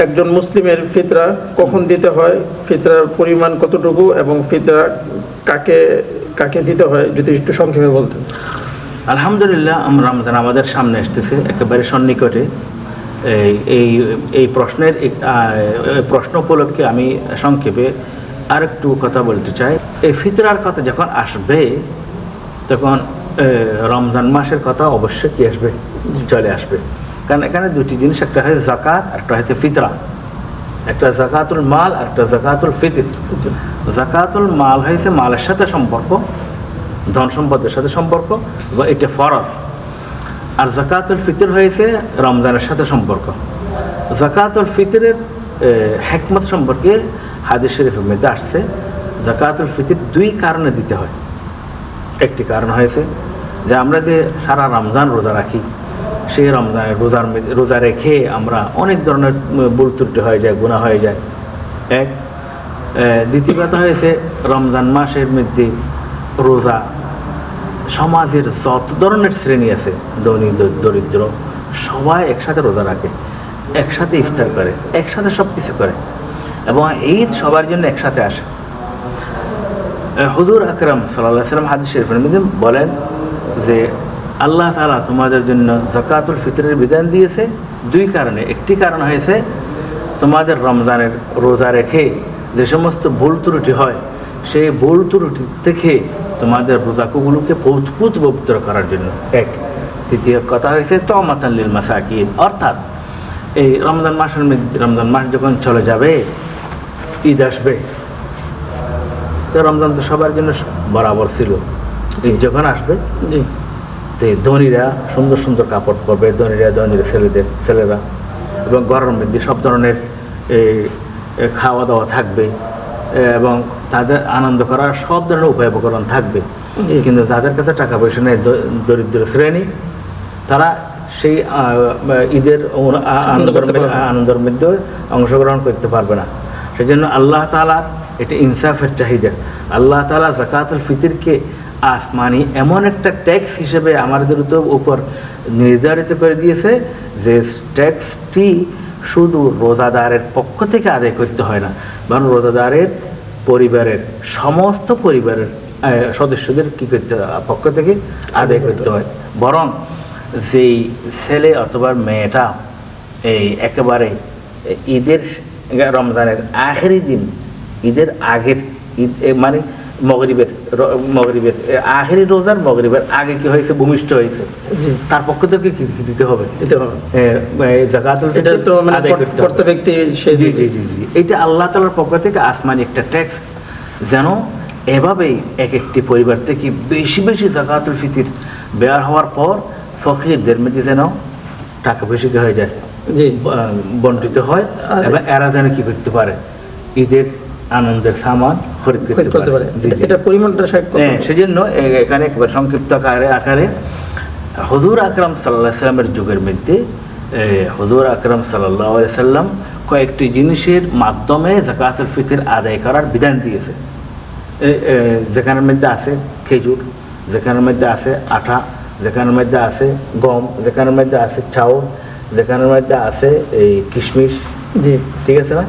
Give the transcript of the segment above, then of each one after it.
একজন মুসলিমের ফিতরা কখন দিতে হয়, ফিতরার পরিমাণ কতটুকু এবং ফিতরা কাকে কাকে দিতে হয় যদি একটু সংক্ষেপে বলতেন। আলহামদুলিল্লাহ, রমজান আমাদের সামনে আসতেছে একেবারে সন্নিকটে। এই এই প্রশ্ন উপলক্ষে আমি সংক্ষেপে আর একটু কথা বলতে চাই। এই ফিতরার কথা যখন আসবে তখন রমজান মাসের কথা অবশ্যই কি আসবে, চলে আসবে। কারণ এখানে দুটি জিনিস, একটা হয় জাকাত, একটা হচ্ছে ফিতরা। একটা জাকাতুল মাল আর একটা জাকাতুল ফিতর। জাকাতুল মাল হয়েছে মালের সাথে সম্পর্ক, ধন সম্পদের সাথে সম্পর্ক, এবং এটা ফরজ। আর জাকাতুল ফিতর হয়েছে রমজানের সাথে সম্পর্ক। জাকাতুল ফিতরের হিকমত সম্পর্কে হাদিস শরীফের মধ্যে আসছে। জাকাতুল ফিতর দুই কারণে দিতে হয়। একটি কারণ হয়েছে যে আমরা যে সারা রমজান রোজা রাখি, সেই রমজানের রোজা রেখে আমরা অনেক ধরনের ভুল ত্রুটি হয়ে যায়, গুনাহ হয়ে যায়। এক। দ্বিতীয় কথা হয়েছে রমজান মাসের মধ্যে রোজা সমাজের যত ধরনের শ্রেণী আছে, ধনী দরিদ্র, সবাই একসাথে রোজা রাখে, একসাথে ইফতার করে, একসাথে সব কিছু করে, এবং ঈদ সবার জন্য একসাথে আসে। হুজুর আকরাম সাল্লাল্লাহু আলাইহি ওয়াসাল্লাম হাদিস শরীফের মধ্যে বলেন যে আল্লাহ তাআলা তোমাদের জন্য যাকাতুল ফিতরের বিধান দিয়েছে দুই কারণে। একটি কারণ হয়েছে তোমাদের রমজানের রোজা রেখে যে সমস্ত ভুল ত্রুটি হয়, সেই ভুল ত্রুটি থেকে তোমাদের রোজাগুলোকে পবিত্র করার জন্য। এক। তৃতীয় কথা হয়েছে তুমাতান লিল মাসাকিন, অর্থাৎ এই রমজান মাস যখন চলে যাবে, ঈদ আসবে। তো রমজান তো সবার জন্য বরাবর ছিল, ঈদ যখন আসবে তো ধনীরা সুন্দর সুন্দর কাপড় পরবে, ধনীরা ছেলেরা, এবং গরমের মধ্যে সব ধরনের খাওয়া দাওয়া থাকবে, এবং তাদের আনন্দ করার সব ধরনের উপায় উপকরণ থাকবে। কিন্তু যাদের কাছে টাকা পয়সা নেই, দরিদ্র শ্রেণী, তারা সেই ঈদের আনন্দের মধ্যে অংশগ্রহণ করতে পারবে না। সেজন্য আল্লাহ তাআলার এটা ইনসাফের চাহিদা। আল্লাহ তাআলা যাকাতুল ফিতরকে আসমানি এমন একটা ট্যাক্স হিসেবে আমাদের উপর নির্ধারিত করে দিয়েছে যে ট্যাক্সটি শুধু রোজাদারের পক্ষ থেকে আদায় করতে হয় না, বরং রোজাদারের পরিবারের সমস্ত পরিবারের সদস্যদের কী করতে পক্ষ থেকে আদায় করতে হয়। বরং যেই ছেলে অথবা মেয়েটা এই একেবারে ঈদের রমজানের আখেরি দিন, ঈদের আগের ঈদ মানে মগরিবের আখেরি রোজার মগরিবের আগে কি হয়েছে, ভূমিষ্ঠ হয়েছে, তার পক্ষ থেকে কি দিতে হবে, যাকাতুল ফিতর তো আদায় করতে হবে ব্যক্তি। জি জি জি জি এটা আল্লাহ তাআলার পক্ষ থেকে আসমানি একটা ট্যাক্স, যেন এভাবেই এক একটি পরিবার থেকে বেশি বেশি যাকাতুল ফিতর বের হওয়ার পর ফকিরদের মধ্যে যেন টাকা বেশি হয়ে যায়, বন্টিত হয়, এবং এরা যেন কি করতে পারে, ঈদের আনন্দের সামান খরিদ করতে পারে। এটা পরিমাণটা সেজন্য এখানে একবার সংক্ষিপ্ত আকারে হুজুর আকরাম সাল্লাল্লাহু আলাইহি সাল্লামের যুগের মধ্যে হুজুর আকরাম সাল্লাল্লাহু আলাইহি সাল্লাম কয়েকটি জিনিসের মাধ্যমে যাকাতুল ফিতর আদায় করার বিধান দিয়েছে। যেখানের মধ্যে আছে খেজুর, যেখানের মধ্যে আছে আটা, যেখানের মধ্যে আছে গম, যেখানের মধ্যে আছে চাউল, যেখানের মধ্যে আছে এই কিশমিশ, জি ঠিক আছে না,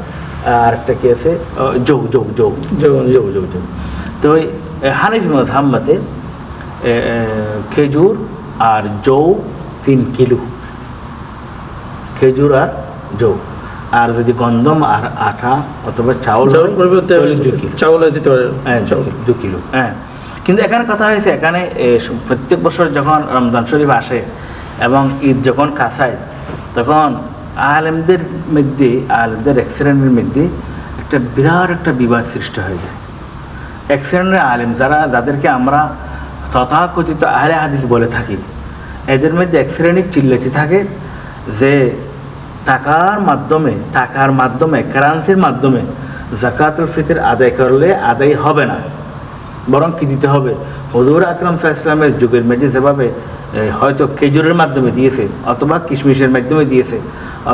আর একটা কি আছে জৌ। তো হানিফি মাযহাব মতে খেজুর আর জৌ 3 কিলো, খেজুর আর জৌ। আর যদি গন্ধম আর আটা অথবা চাউল দিতে পারে 2 কিলো। হ্যাঁ, কিন্তু এখানে কথা হয়েছে, এখানে প্রত্যেক বছর যখন রমজান শরীফ আসে এবং ঈদ যখন কাছায়, তখন আলেমদের মধ্যে, আলেমদের এক শ্রেণীর মধ্যে একটা বিরাট একটা বিবাদ সৃষ্টি হয়ে যায়। এক শ্রেণীর আলেম যাদেরকে আমরা তথাকথিত আহলে হাদিস বলে থাকি, এদের মধ্যে এক শ্রেণীর চিল্লাচি থাকে যে টাকার মাধ্যমে কারেন্সির মাধ্যমে যাকাতুল ফিতর আদায় করলে আদায় হবে না, বরং কি দিতে হবে, হুজুর আকরাম সাল্লাল্লাহু আলাইহি ওয়াসাল্লামের যুগের মধ্যে যেভাবে হয়তো খেজুরের মাধ্যমে দিয়েছে, অথবা কিশমিশের মাধ্যমে দিয়েছে,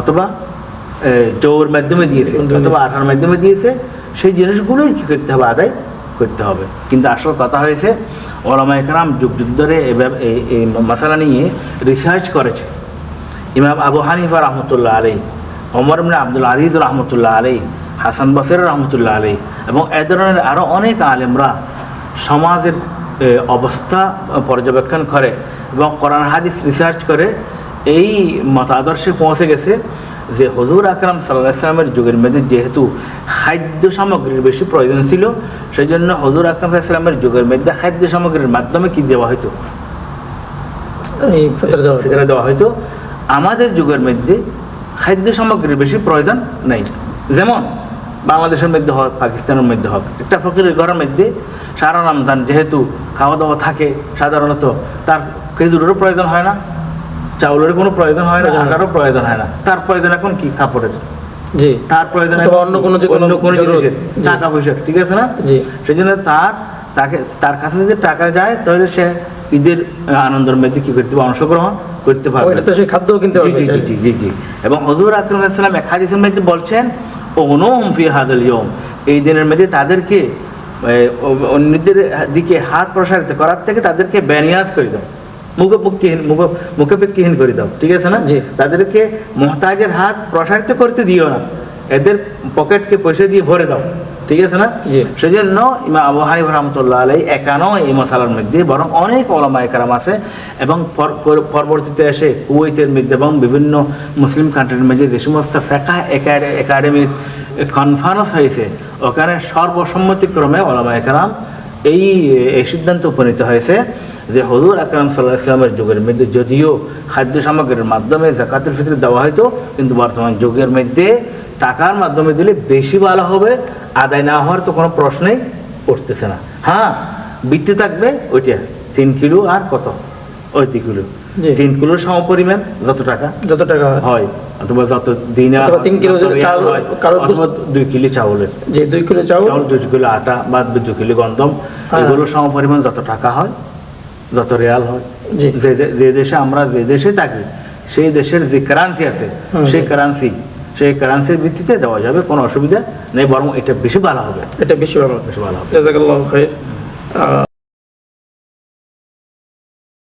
অথবা জৌর মাধ্যমে দিয়েছে, অথবা আটার মাধ্যমে দিয়েছে, সেই জিনিসগুলোই কী করতে হবে, আদায় করতে হবে। কিন্তু আসল কথা হয়েছে ওলামায়ে কেরাম যুগ যুগ ধরে এই মাসালা নিয়ে রিসার্চ করেছে। ইমাম আবু হানিফা রাহমাতুল্লাহ আলাইহি ওমর ইবনে আব্দুল আজিজ রহমতুল্লাহ আলাই, হাসান বসরি রহমতুল্লাহ আলাই এবং এ ধরনের আরও অনেক আলেমরা সমাজের অবস্থা পর্যবেক্ষণ করে এবং কোরআন হাদিস রিসার্চ করে এই মতাদর্শে পৌঁছে গেছে যে হুজুর আকরাম সাল্লাল্লাহু আলাইহি ওয়াসাল্লামের যুগের মধ্যে যেহেতু খাদ্য সামগ্রীর বেশি প্রয়োজন ছিল, সেই জন্য হুজুর আকরাম সাল্লাল্লাহু আলাইহি ওয়াসাল্লামের যুগের মধ্যে খাদ্য সামগ্রীর মাধ্যমে কি দেওয়া হতো? এই ফিতরা দেওয়া হয়তো। আমাদের যুগের মধ্যে খাদ্য সামগ্রীর বেশি প্রয়োজন নেই। যেমন বাংলাদেশের মধ্যে হোক, পাকিস্তানের মধ্যে হোক, একটা ফকিরের ঘরের মধ্যে সারা রমজান যেহেতু খাওয়া দাওয়া থাকে, সাধারণত তার খেজুরেরও প্রয়োজন হয় না, চাউলের কোনো প্রয়োজন হয় না, আটারও প্রয়োজন হয় না। তার প্রয়োজন এখন কি? কাপড়ের। জি। তার প্রয়োজন অন্য কোনো জিনিসের, টাকা পয়সা, ঠিক আছে না? জি। সেই জন্য তার কাছে যদি টাকা যায় তাহলে সে ঈদের আনন্দের মধ্যে কি করতে পারবে? অংশগ্রহণ করতে পারবে। ওইটা তো সে খাদ্য কিনতে পারবে। জি জি জি জি জি। এবং হুজুর আকরাম সাল্লাল্লাহু আলাইহি ওয়াসাল্লাম এক হাদিসের মধ্যে বলছেন, ওনুহুম ফি হাদাল ইয়াউম, এই দিনের মধ্যে তাদেরকে অন্যদের দিকে হাত প্রসারিত করার থেকে তাদেরকে বেনিয়াজ করে দাও, মুখোপেক্ষীহীন করে দাও, ঠিক আছে না? তাদেরকে মুহতাজের হাত প্রসারিত করতে দিও না, এদের পকেটকে পয়সা দিয়ে ভরে দাও, ঠিক আছে না? সেই জন্য ইমাম আবু হানিফা রাহমাতুল্লাহ আলাইহি একানো এই মশালার মধ্যে, বরং অনেক ওলামায়ে কেরাম আছে এবং পরবর্তীতে এসে কুয়েতের মধ্যে এবং বিভিন্ন মুসলিম কান্ট্রির মধ্যে যে সমস্ত ফিকহ একাডেমির কনফারেন্স হয়েছে, ওখানে সর্বসম্মতিক্রমে ওলামায়ে কেরাম এই সিদ্ধান্ত উপনীত হয়েছে যে হুজুর আকরাম সাল্লাল্লাহু আলাইহি ওয়াসাল্লামের যুগের মধ্যে যদিও খাদ্য সামগ্রীর মাধ্যমে যাকাতুল ফিতর দেওয়া হয়তো, কিন্তু বর্তমান যুগের মধ্যে টাকার মাধ্যমে দিলে বেশি ভালো হবে, আদায় না হওয়ার তো কোনো প্রশ্নই উঠতেছে না। হ্যাঁ, বৃত্তি থাকবে ওইটা 3 কিলো আর কত, ওই 3 কিলো, 3 কিলোর সমপরিমাণ যত টাকা হয়, অথবা যত দিন 3 কিলো চাল, 2 কিলো চাউলের, 2 কিলো চাউল, 2 কিলো আটা বা 2 কিলো গন্ধম, এগুলোর সমপরিমাণ যত টাকা হয়, যত রিয়াল হয়, যে দেশে আমরা যে দেশে থাকি সেই দেশের যে কারেন্সি আছে সেই কারেন্সির ভিত্তিতে দেওয়া যাবে, কোনো অসুবিধা নেই, বরং এটা বেশি ভালো হবে। জাযাকাল্লাহু খাইর।